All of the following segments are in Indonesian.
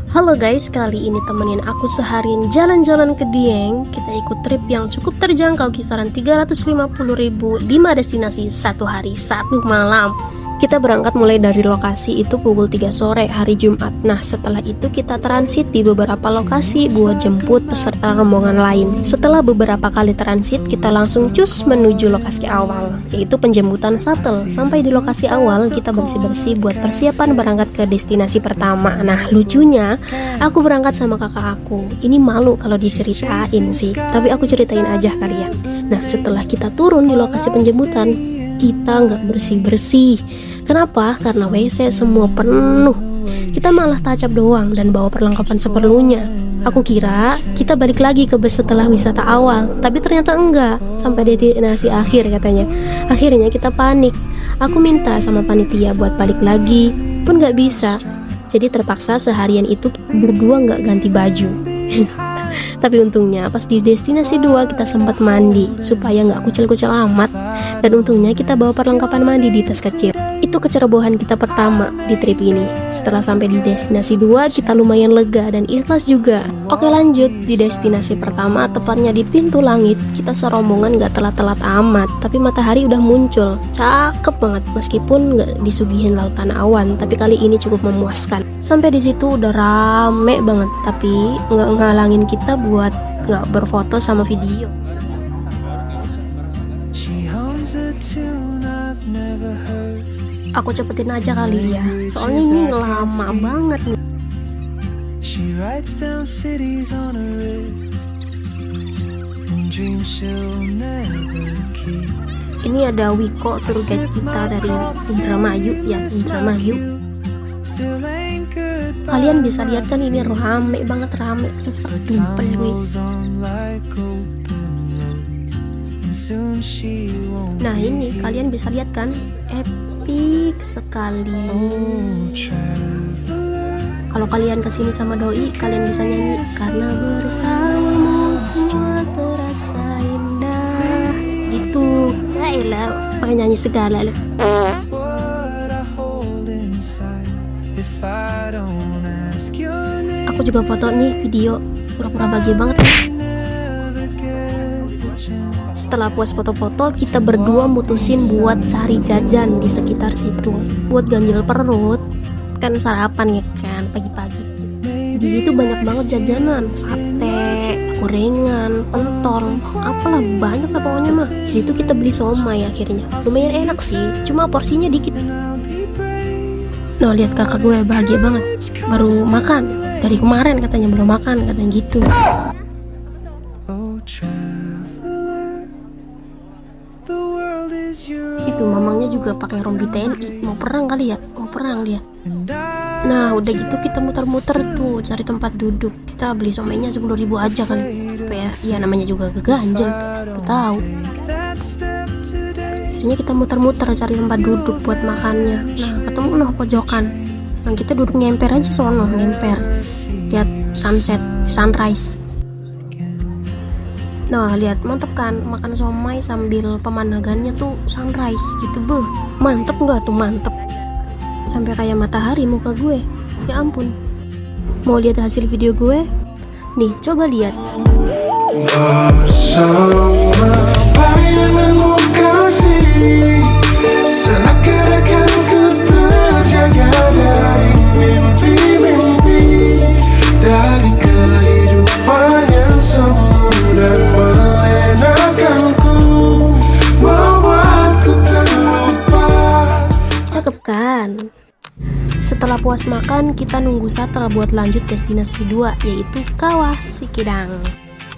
Halo guys, kali ini temenin aku seharian jalan-jalan ke Dieng. Kita ikut trip yang cukup terjangkau, kisaran 350.000, 5 destinasi, 1 hari 1 malam. Kita berangkat mulai dari lokasi itu pukul 3 sore hari Jumat. Nah, setelah itu kita transit di beberapa lokasi buat jemput peserta rombongan lain. Setelah beberapa kali transit, kita langsung cus menuju lokasi awal, yaitu penjemputan shuttle. Sampai di lokasi awal, kita bersih-bersih buat persiapan berangkat ke destinasi pertama. Nah, lucunya, aku berangkat sama kakak aku. Ini malu kalau diceritain sih, tapi aku ceritain aja kali ya. Nah, setelah kita turun di lokasi penjemputan, kita nggak bersih-bersih. Kenapa? Karena WC semua penuh. Kita malah tacap doang dan bawa perlengkapan seperlunya. Aku kira kita balik lagi ke bus setelah wisata awal, tapi ternyata enggak. Sampai destinasi akhir katanya. Akhirnya kita panik. Aku minta sama panitia buat balik lagi, pun nggak bisa. Jadi terpaksa seharian itu berdua nggak ganti baju. Tapi untungnya pas di destinasi 2 kita sempat mandi supaya nggak kucel-kucel amat. Dan untungnya kita bawa perlengkapan mandi di tas kecil. Itu kecerobohan kita pertama di trip ini. Setelah sampai di destinasi 2, kita lumayan lega dan ikhlas juga. Oke, lanjut. Di destinasi pertama, tepatnya di pintu langit, kita serombongan gak telat-telat amat, tapi matahari udah muncul. Cakep banget, meskipun gak disugihin lautan awan, tapi kali ini cukup memuaskan. Sampai di situ udah rame banget, tapi gak ngalangin kita buat gak berfoto sama video. Aku cepetin aja kali ya, soalnya ini lama banget nih. Ini ada Wiko, tour guide kita dari Indramayu ya, Indramayu. Kalian bisa lihat kan ini rame banget, rame sesek dumpel gue. Nah ini kalian bisa lihat kan, epic sekali. Kalau kalian kesini sama doi, kalian bisa nyanyi karena bersamamu semua terasa indah. Itu yaelah, pakai nyanyi segala loh. Aku juga foto nih video, pura-pura bahagia banget kan. Setelah puas foto-foto, kita berdua mutusin buat cari jajan di sekitar situ buat ganjil perut, kan sarapan ya kan pagi-pagi. Di situ banyak banget jajanan, sate, gorengan, pentol, apalah banyak lah pokoknya mah. Di situ kita beli somai akhirnya, lumayan enak sih, cuma porsinya dikit. Nah lihat kakak gue bahagia banget, baru makan dari kemarin katanya belum makan katanya gitu. Itu mamangnya juga pakai rompi TNI, mau perang kali ya, mau perang dia. Nah udah gitu kita muter-muter tuh cari tempat duduk. Kita beli somainya 10.000 aja kali. Apa ya, ya namanya juga keganjel, gak tahu. Akhirnya kita muter-muter cari tempat duduk buat makannya. Nah ketemu noh pojokan. Nah kita duduk ngemper aja sono, ngemper lihat sunset, sunrise. Nah lihat mantep kan, makan somai sambil pemandangannya tuh sunrise gitu. Beuh, mantep nggak tuh, mantep sampai kayak matahari muka gue, ya ampun. Mau lihat hasil video gue? Nih coba lihat. Bersama bayanganmu kasih, seakan-akan ku terjaga dari mimpi-mimpi, dari kehidupan yang semu dan melenakanku, membuatku terlupa. Cakep kan? Setelah puas makan, kita nunggu shuttle buat lanjut destinasi 2, yaitu Kawah Sikidang.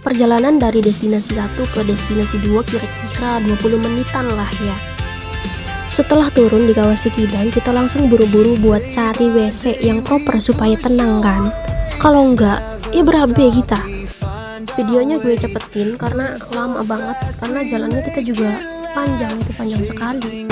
Perjalanan dari destinasi 1 ke destinasi 2 kira-kira 20 menitan lah ya. Setelah turun di Kawah Sikidang, kita langsung buru-buru buat cari WC yang proper supaya tenang kan. Kalau enggak, ya berabe kita. Videonya gue cepetin karena lama banget, karena jalannya kita juga panjang, itu panjang sekali.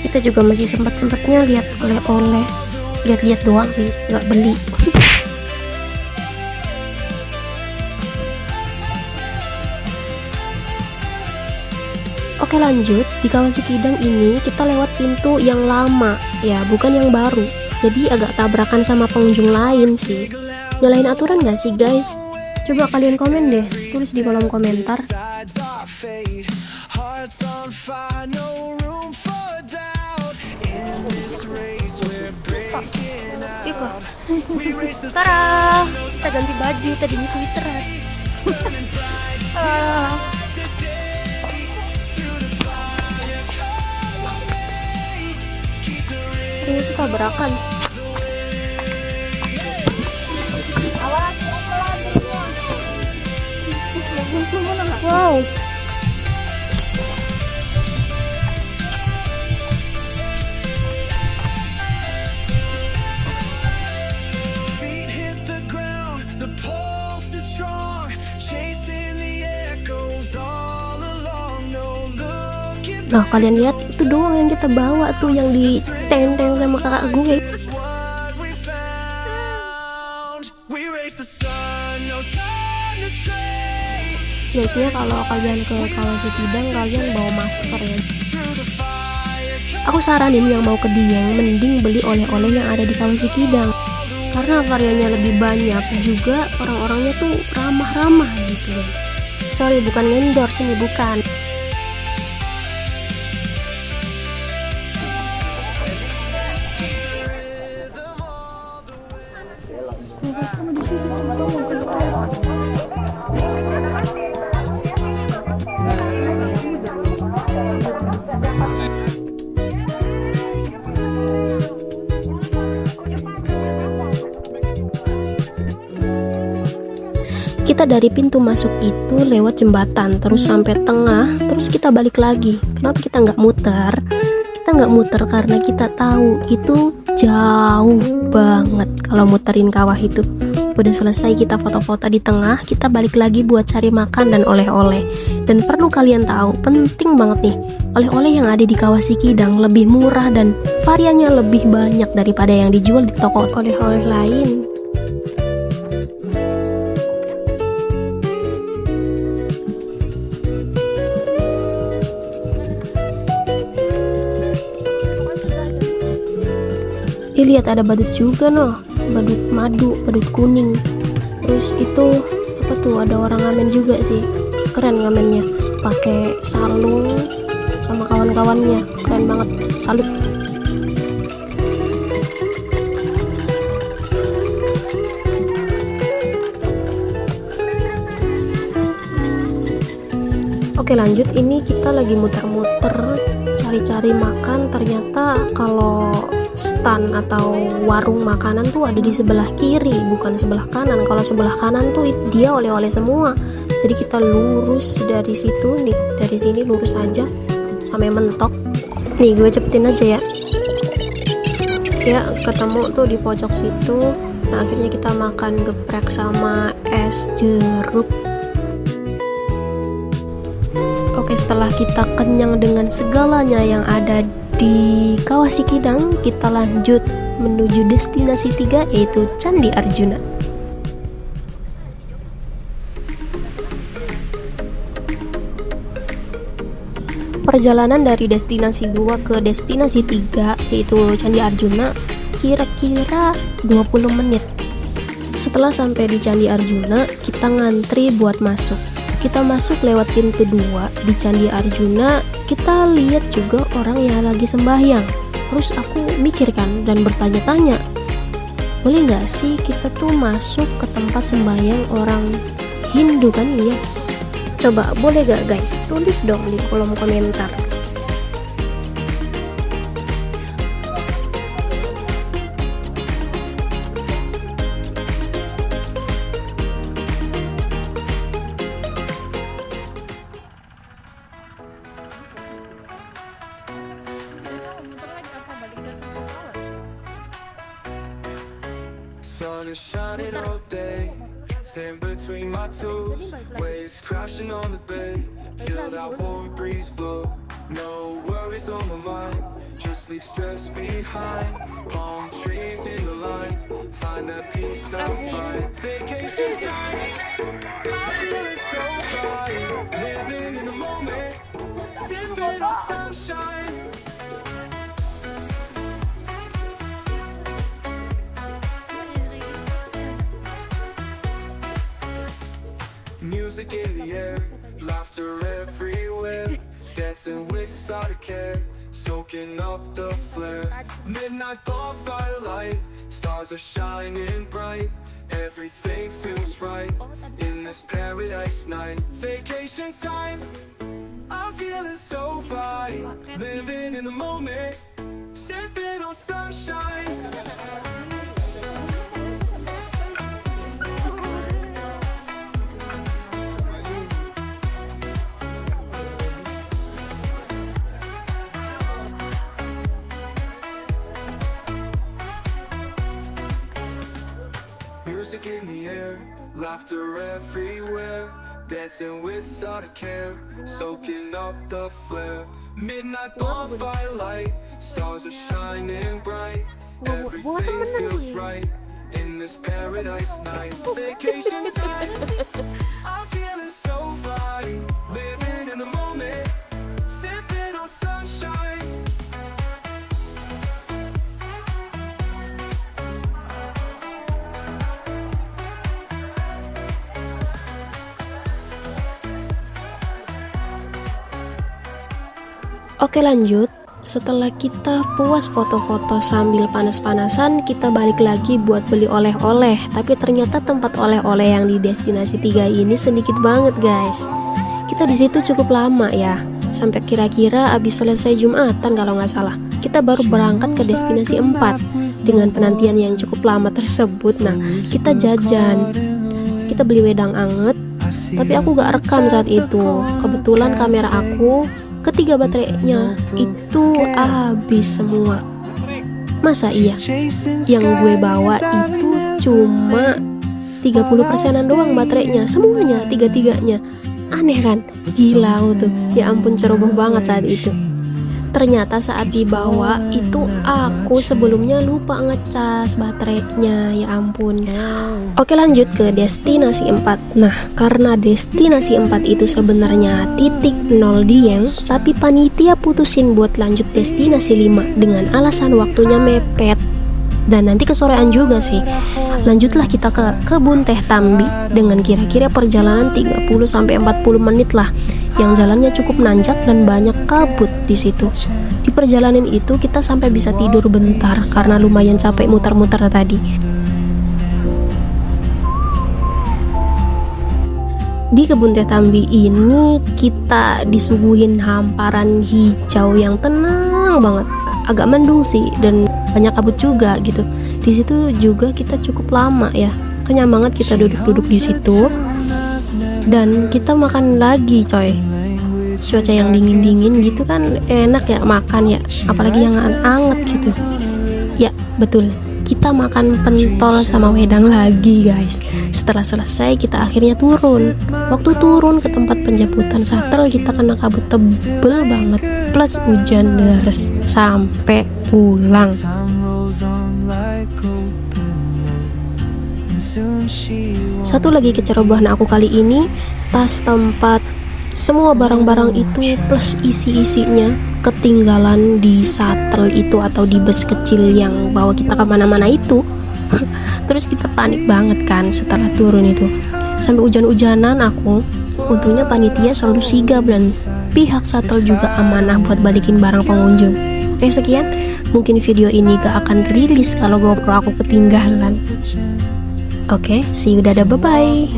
Kita juga masih sempat-sempatnya lihat oleh-oleh, lihat-lihat doang sih, nggak beli. Oke lanjut, di Kawah Sikidang ini kita lewat pintu yang lama ya, bukan yang baru. Jadi agak tabrakan sama pengunjung lain sih. Nyalain aturan gak sih guys? Coba kalian komen deh, tulis di kolom komentar. Iko, Tara, kita ganti baju, tadinya sweateran. Ini itu tabrakan. Wow. Nah kalian lihat itu doang yang kita bawa tuh, yang di tenteng sama kakak gue. Sebaiknya kalau kalian ke Kawah Sikidang kalian bawa masker ya. Aku saranin yang mau ke Dieng mending beli oleh-oleh yang ada di Kawah Sikidang, karena variannya lebih banyak, juga orang-orangnya tuh ramah-ramah gitu guys. Sorry bukan endorse ini, bukan. Kita dari pintu masuk itu lewat jembatan terus sampai tengah, terus kita balik lagi. Kenapa kita nggak muter? Kita nggak muter karena kita tahu itu jauh banget kalau muterin kawah itu. Udah selesai kita foto-foto di tengah, kita balik lagi buat cari makan dan oleh-oleh. Dan perlu kalian tahu, penting banget nih, oleh-oleh yang ada di Kawah Sikidang lebih murah dan variannya lebih banyak daripada yang dijual di toko oleh-oleh lain. Lihat ada badut juga noh, badut madu, badut kuning. Terus itu apa tuh, ada orang ngamen juga sih, keren ngamennya, pakai salung sama kawan-kawannya, keren banget, salut. Oke lanjut, ini kita lagi muter-muter cari-cari makan. Ternyata kalau stand atau warung makanan tuh ada di sebelah kiri, bukan sebelah kanan. Kalau sebelah kanan tuh dia oleh-oleh semua. Jadi kita lurus dari situ nih, dari sini lurus aja sampai mentok. Nih gue cepetin aja ya. Ya ketemu tuh di pojok situ. Nah akhirnya kita makan geprek sama es jeruk. Oke, setelah kita kenyang dengan segalanya yang ada di Kawah Sikidang, kita lanjut menuju destinasi 3 yaitu Candi Arjuna. Perjalanan dari destinasi 2 ke destinasi 3 yaitu Candi Arjuna kira-kira 20 menit. Setelah sampai di Candi Arjuna, kita ngantri buat masuk. Kita masuk lewat pintu 2 di Candi Arjuna. Kita lihat juga orang yang lagi sembahyang. Terus aku mikir kan dan bertanya-tanya, boleh nggak sih kita tuh masuk ke tempat sembahyang orang Hindu kan ya? Coba boleh gak guys? Tulis dong di kolom komentar. Sun is shining all day, stand between my toes, waves crashing on the bay, feel that warm breeze blow, no worries on my mind, just leave stress behind, palm trees in the line, find that peace I find, vacation time, I feel it so fine, living in the moment, sit through Music in the air, laughter everywhere, dancing without a care, soaking up the flare. Midnight bonfire light, stars are shining bright, everything feels right in this paradise night. Vacation time, I'm feeling so fine, living in the moment, sipping on sunshine. Music in the air, laughter everywhere, dancing without a care, soaking up the flare. Midnight bonfire light, stars are shining bright, everything feels right in this paradise night. Vacation time, I'm feeling so fine, living in the moment, sipping on sunshine. Oke lanjut, setelah kita puas foto-foto sambil panas-panasan, kita balik lagi buat beli oleh-oleh. Tapi ternyata tempat oleh-oleh yang di destinasi 3 ini sedikit banget guys. Kita di situ cukup lama ya, sampai kira-kira abis selesai Jumatan kalau nggak salah. Kita baru berangkat ke destinasi 4 dengan penantian yang cukup lama tersebut. Nah, kita jajan, kita beli wedang anget, tapi aku gak rekam saat itu. Kebetulan kamera aku ketiga baterainya itu habis semua. Masa iya yang gue bawa itu cuma 30%an doang baterainya, semuanya tiga-tiganya. Aneh kan? Gila tuh. Ya ampun, ceroboh banget saat itu. Ternyata saat dibawa itu aku sebelumnya lupa ngecas baterainya, ya ampun. Oke lanjut ke destinasi 4. Nah, karena destinasi 4 itu sebenarnya titik 0 Dieng, tapi panitia putusin buat lanjut destinasi 5 dengan alasan waktunya mepet. Dan nanti kesorean juga sih. Lanjutlah kita ke kebun teh Tambi dengan kira-kira perjalanan 30-40 menit lah, yang jalannya cukup nanjak dan banyak kabut di situ. Di perjalanan itu kita sampai bisa tidur bentar karena lumayan capek muter-muter tadi. Di kebun teh Tambi ini kita disuguhin hamparan hijau yang tenang banget. Agak mendung sih dan banyak kabut juga gitu. Di situ juga kita cukup lama ya. Kenyang banget kita duduk-duduk di situ. Dan kita makan lagi coy. Cuaca yang dingin-dingin gitu kan enak ya makan ya, apalagi yang anget gitu. Ya betul, kita makan pentol sama wedang lagi guys. Setelah selesai kita akhirnya turun. Waktu turun ke tempat penjemputan shuttle kita kena kabut tebel banget plus hujan deras sampai pulang. Satu lagi kecerobohan aku kali ini, tas tempat semua barang-barang itu plus isi-isinya ketinggalan di shuttle itu atau di bus kecil yang bawa kita kemana-mana itu. Terus kita panik banget kan setelah turun itu, sampai hujan-hujanan aku. Untungnya panitia selalu sigap dan pihak shuttle juga amanah buat balikin barang pengunjung. Oke sekian, mungkin video ini gak akan rilis kalau GoPro aku ketinggalan. Oke, see you, dadah, bye-bye.